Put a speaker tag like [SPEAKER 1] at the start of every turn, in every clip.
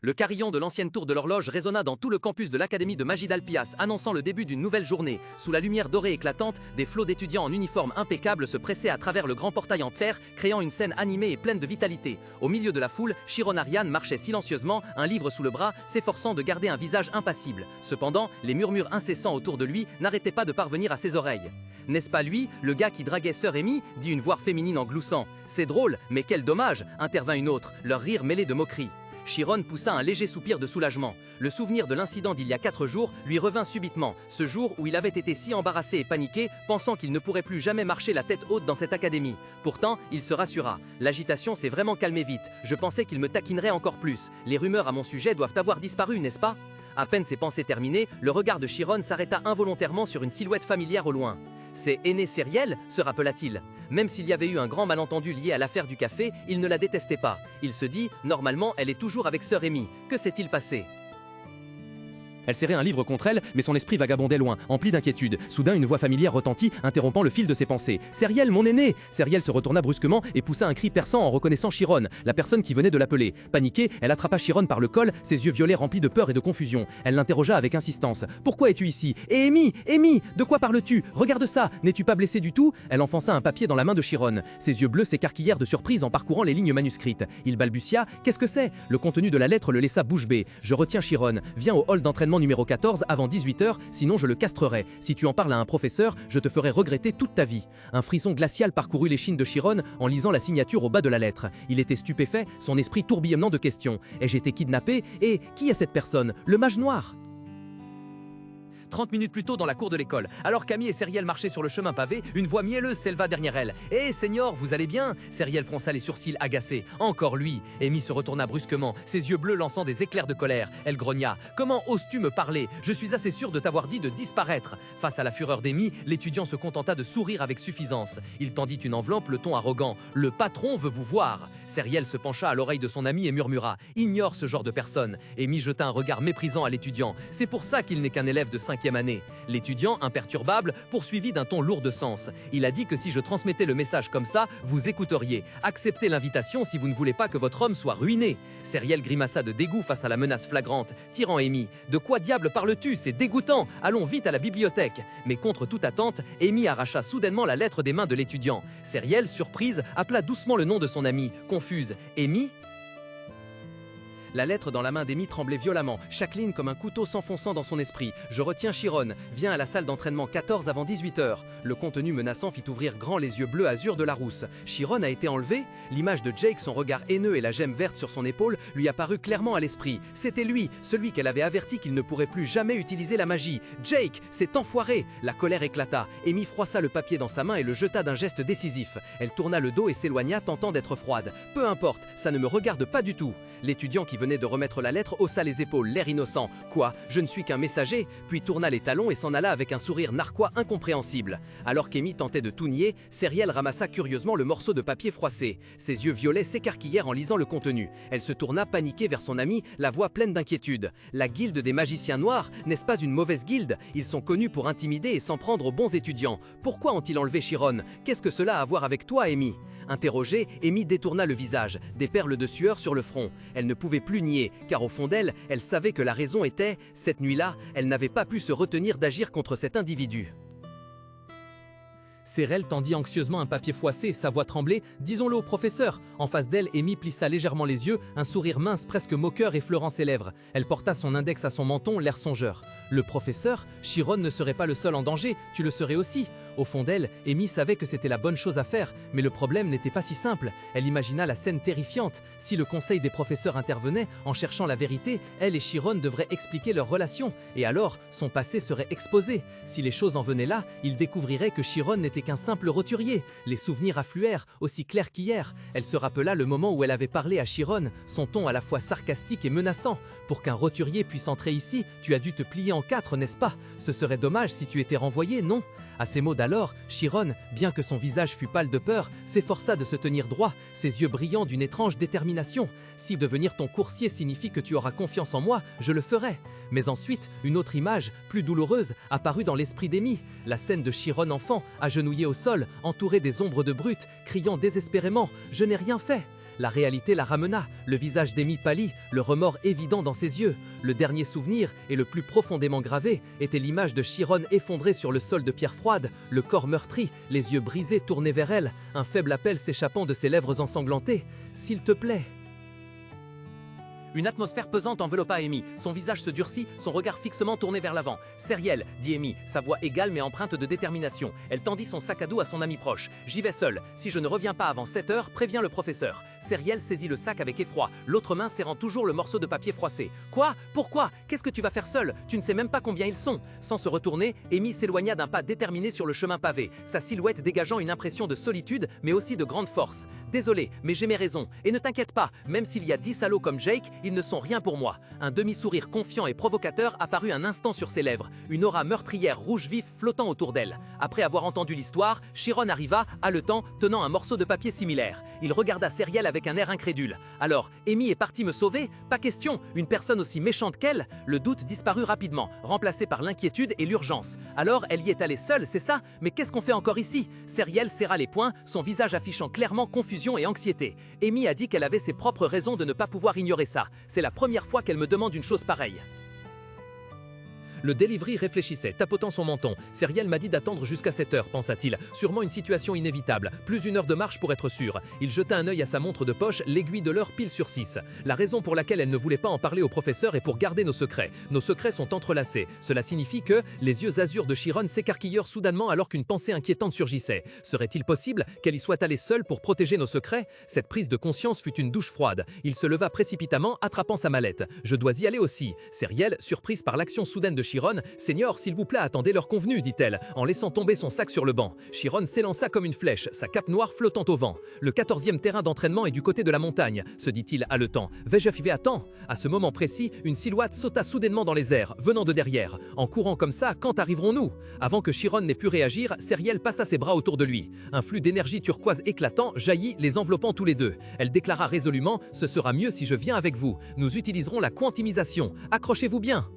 [SPEAKER 1] Le carillon de l'ancienne tour de l'horloge résonna dans tout le campus de l'Académie de magie d'Alpias, annonçant le début d'une nouvelle journée. Sous la lumière dorée éclatante, des flots d'étudiants en uniforme impeccable se pressaient à travers le grand portail en fer, créant une scène animée et pleine de vitalité. Au milieu de la foule, Chiron Ariane marchait silencieusement, un livre sous le bras, s'efforçant de garder un visage impassible. Cependant, les murmures incessants autour de lui n'arrêtaient pas de parvenir à ses oreilles. « N'est-ce pas lui, le gars qui draguait Sœur Amy ?» dit une voix féminine en gloussant. « C'est drôle, mais quel dommage !» intervint une autre, leur rire mêlé de moquerie. Chiron poussa un léger soupir de soulagement. Le souvenir de l'incident d'il y a 4 jours lui revint subitement, ce jour où il avait été si embarrassé et paniqué, pensant qu'il ne pourrait plus jamais marcher la tête haute dans cette académie. Pourtant, il se rassura. L'agitation s'est vraiment calmée vite. Je pensais qu'il me taquinerait encore plus. Les rumeurs à mon sujet doivent avoir disparu, n'est-ce pas ? À peine ses pensées terminées, le regard de Chiron s'arrêta involontairement sur une silhouette familière au loin. « C'est Aîné Sériel ?» se rappela-t-il. Même s'il y avait eu un grand malentendu lié à l'affaire du café, il ne la détestait pas. Il se dit « Normalement, elle est toujours avec Sœur Amy. Que s'est-il passé ?»
[SPEAKER 2] Elle serrait un livre contre elle, mais son esprit vagabondait loin, empli d'inquiétude. Soudain, une voix familière retentit, interrompant le fil de ses pensées. « Sériel, mon aîné !» Sériel se retourna brusquement et poussa un cri perçant en reconnaissant Chiron, la personne qui venait de l'appeler. Paniquée, elle attrapa Chiron par le col, ses yeux violets remplis de peur et de confusion. Elle l'interrogea avec insistance. « Pourquoi es-tu ici ? Et Amy, Amy, de quoi parles-tu ? Regarde ça, n'es-tu pas blessé du tout ?» Elle enfonça un papier dans la main de Chiron. Ses yeux bleus s'écarquillèrent de surprise en parcourant les lignes manuscrites. Il balbutia. « Qu'est-ce que c'est ?» Le contenu de la lettre le laissa bouche bée. « Je retiens Chiron. Viens au hall d'entraînement numéro 14 avant 18h, sinon je le castrerai. Si tu en parles à un professeur, je te ferai regretter toute ta vie. » Un frisson glacial parcourut l'échine de Chiron en lisant la signature au bas de la lettre. Il était stupéfait, son esprit tourbillonnant de questions. Ai-je été kidnappé ? Et qui est cette personne ? Le mage noir ?
[SPEAKER 1] 30 minutes plus tôt dans la cour de l'école, alors qu'Amy et Sériel marchaient sur le chemin pavé, une voix mielleuse s'éleva derrière elle. « Hé, Seigneur, vous allez bien ?» Sériel fronça les sourcils agacés. « Encore lui !» Amy se retourna brusquement, ses yeux bleus lançant des éclairs de colère. Elle grogna. « Comment oses-tu me parler ? Je suis assez sûr de t'avoir dit de disparaître !» Face à la fureur d'Amy, l'étudiant se contenta de sourire avec suffisance. Il tendit une enveloppe, le ton arrogant. « Le patron veut vous voir !» Sériel se pencha à l'oreille de son ami et murmura. « Ignore ce genre de personne !» Amy jeta un regard méprisant à l'étudiant. « C'est pour ça qu'il n'est qu'un élève de 5e année. » L'étudiant, imperturbable, poursuivit d'un ton lourd de sens. Il a dit que si je transmettais le message comme ça, vous écouteriez. Acceptez l'invitation si vous ne voulez pas que votre homme soit ruiné. Sériel grimaça de dégoût face à la menace flagrante, tirant Amy. De quoi diable parles-tu? C'est dégoûtant. Allons vite à la bibliothèque. Mais contre toute attente, Amy arracha soudainement la lettre des mains de l'étudiant. Sériel, surprise, appela doucement le nom de son ami. Confuse. Amy? La lettre dans la main d'Amy tremblait violemment, chaque ligne comme un couteau s'enfonçant dans son esprit. « Je retiens Chiron. Viens à la salle d'entraînement 14 avant 18h. » Le contenu menaçant fit ouvrir grand les yeux bleus azur de Larousse. Chiron a été enlevé? L'image de Jake, son regard haineux et la gemme verte sur son épaule lui apparut clairement à l'esprit. C'était lui, celui qu'elle avait averti qu'il ne pourrait plus jamais utiliser la magie. « Jake, c'est enfoiré !» La colère éclata. Amy froissa le papier dans sa main et le jeta d'un geste décisif. Elle tourna le dos et s'éloigna, tentant d'être froide. « Peu importe, ça ne me regarde pas du tout. » L'étudiant qui venait de remettre la lettre haussa les épaules, l'air innocent. « Quoi? Je ne suis qu'un messager ?» Puis tourna les talons et s'en alla avec un sourire narquois incompréhensible. Alors qu'Amy tentait de tout nier, Sériel ramassa curieusement le morceau de papier froissé. Ses yeux violets s'écarquillèrent en lisant le contenu. Elle se tourna paniquée vers son ami, la voix pleine d'inquiétude. « La guilde des magiciens noirs, n'est-ce pas une mauvaise guilde? Ils sont connus pour intimider et s'en prendre aux bons étudiants. Pourquoi ont-ils enlevé Chiron? Qu'est-ce que cela a à voir avec toi, Amy ?» Interrogée, Amy détourna le visage, des perles de sueur sur le front. Elle ne pouvait plus nier, car au fond d'elle, elle savait que la raison était, cette nuit-là, elle n'avait pas pu se retenir d'agir contre cet individu. Sérel tendit anxieusement un papier froissé, sa voix tremblait. « Disons-le au professeur !» En face d'elle, Amy plissa légèrement les yeux, un sourire mince presque moqueur effleurant ses lèvres. Elle porta son index à son menton, l'air songeur. « Le professeur? Chiron ne serait pas le seul en danger, tu le serais aussi !» Au fond d'elle, Amy savait que c'était la bonne chose à faire, mais le problème n'était pas si simple. Elle imagina la scène terrifiante. Si le conseil des professeurs intervenait, en cherchant la vérité, elle et Chiron devraient expliquer leur relation. Et alors, son passé serait exposé. Si les choses en venaient là, il découvrirait que Chiron n'était qu'un simple roturier. Les souvenirs affluèrent, aussi clairs qu'hier. Elle se rappela le moment où elle avait parlé à Chiron, son ton à la fois sarcastique et menaçant. « Pour qu'un roturier puisse entrer ici, tu as dû te plier en 4, n'est-ce pas? Ce serait dommage si tu étais renvoyé, non ?» À ces mots d'alors, Chiron, bien que son visage fût pâle de peur, s'efforça de se tenir droit, ses yeux brillants d'une étrange détermination. « Si devenir ton coursier signifie que tu auras confiance en moi, je le ferai. » Mais ensuite, une autre image, plus douloureuse, apparut dans l'esprit d'Amy. La scène de Chiron enfant, agenouillé au sol, entouré des ombres de brutes, criant désespérément « Je n'ai rien fait !» La réalité la ramena, le visage d'Amy pâlit, le remords évident dans ses yeux. Le dernier souvenir, et le plus profondément gravé, était l'image de Chiron effondrée sur le sol de pierre froide, le corps meurtri, les yeux brisés tournés vers elle, un faible appel s'échappant de ses lèvres ensanglantées. « S'il te plaît !» Une atmosphère pesante enveloppa Amy. Son visage se durcit, son regard fixement tourné vers l'avant. « Seriel !» dit Amy, sa voix égale mais empreinte de détermination. Elle tendit son sac à dos à son ami proche. « J'y vais seule. Si je ne reviens pas avant 7 heures, préviens le professeur. » Seriel saisit le sac avec effroi, l'autre main serrant toujours le morceau de papier froissé. « Quoi? Pourquoi? Qu'est-ce que tu vas faire seule? Tu ne sais même pas combien ils sont. » Sans se retourner, Amy s'éloigna d'un pas déterminé sur le chemin pavé, sa silhouette dégageant une impression de solitude mais aussi de grande force. « Désolé, mais j'ai mes raisons. Et ne t'inquiète pas, même s'il y a 10 salauds comme Jake, ils ne sont rien pour moi. » Un demi-sourire confiant et provocateur apparut un instant sur ses lèvres, une aura meurtrière rouge vif flottant autour d'elle. Après avoir entendu l'histoire, Chiron arriva, haletant, tenant un morceau de papier similaire. Il regarda Seriel avec un air incrédule. « Alors, Amy est partie me sauver? Pas question, une personne aussi méchante qu'elle ?» Le doute disparut rapidement, remplacé par l'inquiétude et l'urgence. « Alors, elle y est allée seule, c'est ça? Mais qu'est-ce qu'on fait encore ici ?» Seriel serra les poings, son visage affichant clairement confusion et anxiété. Amy a dit qu'elle avait ses propres raisons de ne pas pouvoir ignorer ça. C'est la première fois qu'elle me demande une chose pareille. Le delivery réfléchissait, tapotant son menton. Seriel m'a dit d'attendre jusqu'à 7 heures, pensa-t-il. Sûrement une situation inévitable. Plus une heure de marche pour être sûr. Il jeta un œil à sa montre de poche, l'aiguille de l'heure pile sur 6. La raison pour laquelle elle ne voulait pas en parler au professeur est pour garder nos secrets. Nos secrets sont entrelacés. Cela signifie que les yeux azur de Chiron s'écarquillèrent soudainement alors qu'une pensée inquiétante surgissait. Serait-il possible qu'elle y soit allée seule pour protéger nos secrets? Cette prise de conscience fut une douche froide. Il se leva précipitamment, attrapant sa mallette. Je dois y aller aussi. Seriel, surprise par l'action soudaine de Chiron, « Seigneur, s'il vous plaît, attendez l'heure convenue, dit-elle, en laissant tomber son sac sur le banc. Chiron s'élança comme une flèche, sa cape noire flottant au vent. Le 14e terrain d'entraînement est du côté de la montagne, se dit-il haletant. Vais-je arriver à temps? À ce moment précis, une silhouette sauta soudainement dans les airs, venant de derrière. En courant comme ça, quand arriverons-nous? Avant que Chiron n'ait pu réagir, Seriel passa ses bras autour de lui. Un flux d'énergie turquoise éclatant jaillit, les enveloppant tous les deux. Elle déclara résolument, « Ce sera mieux si je viens avec vous. Nous utiliserons la quantimisation. Accrochez-vous bien. »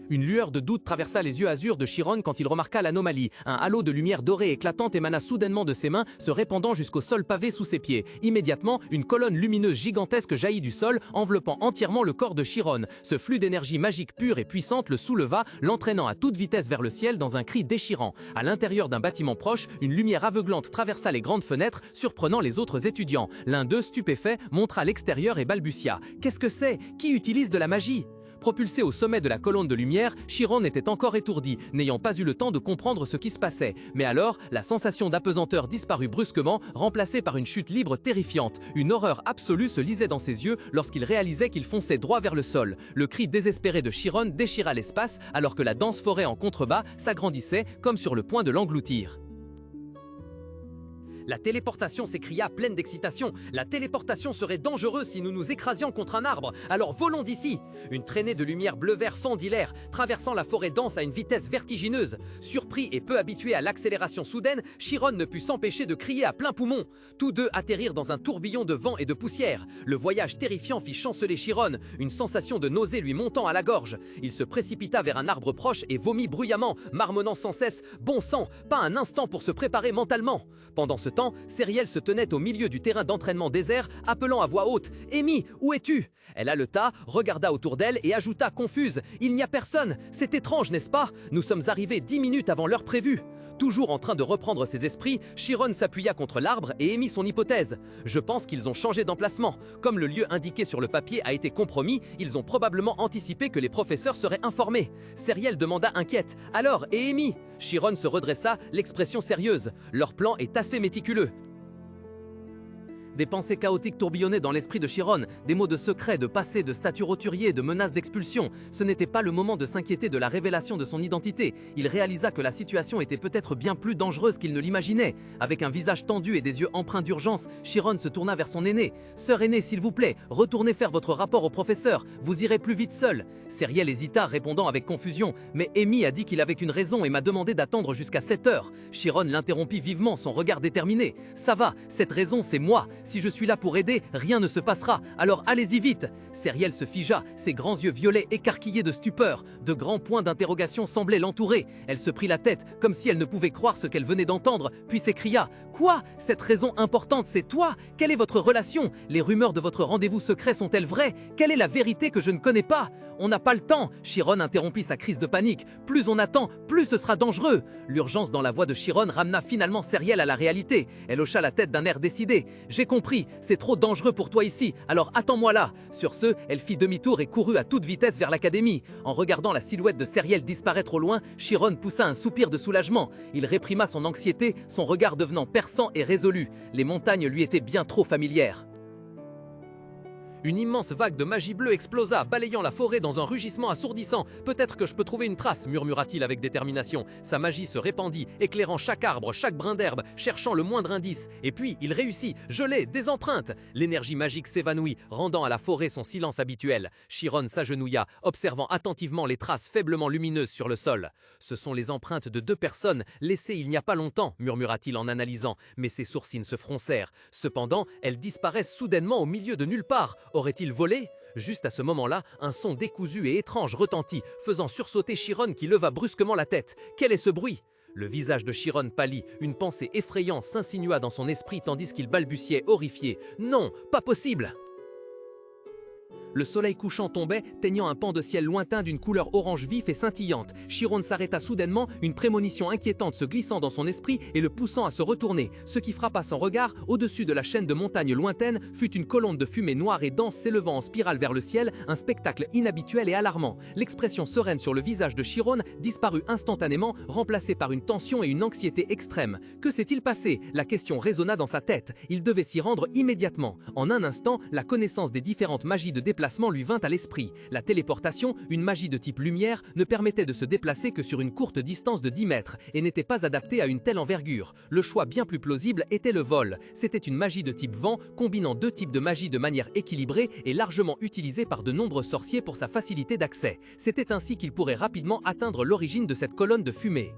[SPEAKER 1] Une lueur de doute traversa les yeux azur de Chiron quand il remarqua l'anomalie. Un halo de lumière dorée éclatante émana soudainement de ses mains, se répandant jusqu'au sol pavé sous ses pieds. Immédiatement, une colonne lumineuse gigantesque jaillit du sol, enveloppant entièrement le corps de Chiron. Ce flux d'énergie magique pure et puissante le souleva, l'entraînant à toute vitesse vers le ciel dans un cri déchirant. À l'intérieur d'un bâtiment proche, une lumière aveuglante traversa les grandes fenêtres, surprenant les autres étudiants. L'un d'eux, stupéfait, montra l'extérieur et balbutia. « Qu'est-ce que c'est? Qui utilise de la magie ?» Propulsé au sommet de la colonne de lumière, Chiron était encore étourdi, n'ayant pas eu le temps de comprendre ce qui se passait. Mais alors, la sensation d'apesanteur disparut brusquement, remplacée par une chute libre terrifiante. Une horreur absolue se lisait dans ses yeux lorsqu'il réalisait qu'il fonçait droit vers le sol. Le cri désespéré de Chiron déchira l'espace alors que la dense forêt en contrebas s'agrandissait comme sur le point de l'engloutir. La téléportation, s'écria pleine d'excitation. La téléportation serait dangereuse si nous nous écrasions contre un arbre, alors volons d'ici. Une traînée de lumière bleu-vert fendit l'air, traversant la forêt dense à une vitesse vertigineuse. Surpris et peu habitué à l'accélération soudaine, Chiron ne put s'empêcher de crier à plein poumon. Tous deux atterrirent dans un tourbillon de vent et de poussière. Le voyage terrifiant fit chanceler Chiron, une sensation de nausée lui montant à la gorge. Il se précipita vers un arbre proche et vomit bruyamment, marmonnant sans cesse « Bon sang, pas un instant pour se préparer mentalement !» Pendant ce temps, Seriel se tenait au milieu du terrain d'entraînement désert, appelant à voix haute « Amy, où es-tu » Elle haleta, regarda autour d'elle et ajouta confuse « Il n'y a personne, c'est étrange, n'est-ce pas? Nous sommes arrivés 10 minutes avant l'heure prévue. » Toujours en train de reprendre ses esprits, Chiron s'appuya contre l'arbre et émit son hypothèse. « Je pense qu'ils ont changé d'emplacement. Comme le lieu indiqué sur le papier a été compromis, ils ont probablement anticipé que les professeurs seraient informés. » Seriel demanda inquiète. « Alors, et Amy ?» Chiron se redressa, l'expression sérieuse. « Leur plan est assez méticuleux. » Des pensées chaotiques tourbillonnaient dans l'esprit de Chiron, des mots de secret, de passé, de statuts roturiers, de menaces d'expulsion. Ce n'était pas le moment de s'inquiéter de la révélation de son identité. Il réalisa que la situation était peut-être bien plus dangereuse qu'il ne l'imaginait. Avec un visage tendu et des yeux empreints d'urgence, Chiron se tourna vers son aîné. « Sœur aînée, s'il vous plaît, retournez faire votre rapport au professeur. Vous irez plus vite seul. » Seriel hésita, répondant avec confusion. « Mais Amy a dit qu'il avait une raison et m'a demandé d'attendre jusqu'à 7 heures. » Chiron l'interrompit vivement, son regard déterminé. « Ça va, cette raison c'est moi. Si je suis là pour aider, rien ne se passera, alors allez-y vite !» Sériel se figea, ses grands yeux violets écarquillés de stupeur. De grands points d'interrogation semblaient l'entourer. Elle se prit la tête, comme si elle ne pouvait croire ce qu'elle venait d'entendre, puis s'écria « Quoi? Cette raison importante, c'est toi? Quelle est votre relation? Les rumeurs de votre rendez-vous secret sont-elles vraies? Quelle est la vérité que je ne connais pas? On n'a pas le temps !» Chiron interrompit sa crise de panique. « Plus on attend, plus ce sera dangereux !» L'urgence dans la voix de Chiron ramena finalement Sériel à la réalité. Elle hocha la tête d'un air décidé. « J'ai compris, c'est trop dangereux pour toi ici, alors attends-moi là !» Sur ce, elle fit demi-tour et courut à toute vitesse vers l'académie. En regardant la silhouette de Sériel disparaître au loin, Chiron poussa un soupir de soulagement. Il réprima son anxiété, son regard devenant perçant et résolu. Les montagnes lui étaient bien trop familières. Une immense vague de magie bleue explosa, balayant la forêt dans un rugissement assourdissant. « Peut-être que je peux trouver une trace », murmura-t-il avec détermination. Sa magie se répandit, éclairant chaque arbre, chaque brin d'herbe, cherchant le moindre indice. Et puis, il réussit. « Je l'ai, des empreintes !» L'énergie magique s'évanouit, rendant à la forêt son silence habituel. Chiron s'agenouilla, observant attentivement les traces faiblement lumineuses sur le sol. « Ce sont les empreintes de 2 personnes, laissées il n'y a pas longtemps », murmura-t-il en analysant, mais ses sourcils se froncèrent. Cependant, elles disparaissent soudainement au milieu de nulle part. Aurait-il volé? Juste à ce moment-là, un son décousu et étrange retentit, faisant sursauter Chiron qui leva brusquement la tête. Quel est ce bruit? Le visage de Chiron pâlit, une pensée effrayante s'insinua dans son esprit tandis qu'il balbutiait horrifié. « Non, pas possible !» Le soleil couchant tombait, teignant un pan de ciel lointain d'une couleur orange vif et scintillante. Chiron s'arrêta soudainement, une prémonition inquiétante se glissant dans son esprit et le poussant à se retourner. Ce qui frappa son regard, au-dessus de la chaîne de montagnes lointaines, fut une colonne de fumée noire et dense s'élevant en spirale vers le ciel, un spectacle inhabituel et alarmant. L'expression sereine sur le visage de Chiron disparut instantanément, remplacée par une tension et une anxiété extrême. Que s'est-il passé? La question résonna dans sa tête. Il devait s'y rendre immédiatement. En un instant, la connaissance des différentes magies de déplacement lui vint à l'esprit. La téléportation, une magie de type lumière, ne permettait de se déplacer que sur une courte distance de 10 mètres et n'était pas adaptée à une telle envergure. Le choix bien plus plausible était le vol. C'était une magie de type vent, combinant 2 types de magie de manière équilibrée et largement utilisée par de nombreux sorciers pour sa facilité d'accès. C'était ainsi qu'il pourrait rapidement atteindre l'origine de cette colonne de fumée.